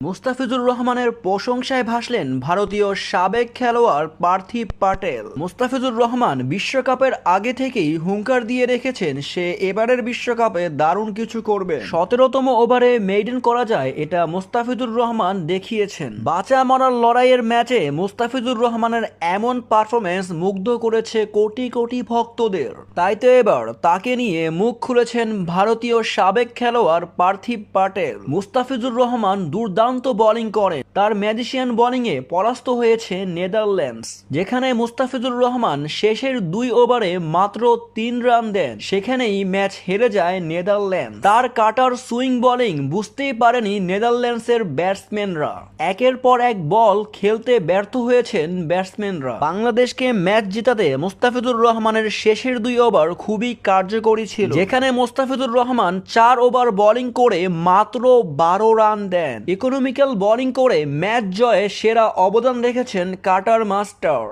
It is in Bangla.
মুস্তাফিজুর রহমানের প্রশংসায় ভাসলেন ভারতীয় সাবেক খেলোয়াড় পার্থিব প্যাটেল। মুস্তাফিজুর রহমান বিশ্বকাপের আগে থেকেই হুঙ্কার দিয়ে রেখেছেন সে এবারের বিশ্বকাপে দারুণ কিছু করবে। 17তম ওভারে মেইডেন করা যায় এটা মুস্তাফিজুর রহমান দেখিয়েছেন। বাঁচা মরার লড়াইয়ের ম্যাচে মুস্তাফিজুর রহমানের এমন পারফরমেন্স মুগ্ধ করেছে কোটি কোটি ভক্তদের। তাই তো এবার তাকে নিয়ে মুখ খুলেছেন ভারতীয় সাবেক খেলোয়াড় পার্থিব প্যাটেল। মুস্তাফিজুর রহমান দুর্দান্ত বোলিং করেন, তার ম্যাজিশিয়ান বোলিংয়ে পরাস্ত হয়েছে নেদারল্যান্ডস। যেখানে মুস্তাফিজুর রহমান শেষের 2 ওভারে মাত্র 3 রান দেন, সেখানেই ম্যাচ হেরে যায় নেদারল্যান্ডস। তার কাটার সুইং বোলিং বুঝতেই পারেনি নেদারল্যান্ডসের ব্যাটসম্যানরা। একের পর এক বল খেলতে ব্যর্থ হয়েছেন ব্যাটসম্যানরা। বাংলাদেশকে ম্যাচ জিতাতে মুস্তাফিজুর রহমানের শেষের 2 ওভার খুবই কার্যকরী ছিল, যেখানে মুস্তাফিজুর রহমান 4 ওভার বোলিং করে মাত্র 12 রান দেন। ইকোনমিক্যাল বোলিং করে ম্যাচ জয়ে সেরা অবদান রেখেছেন কাটার মাস্টার।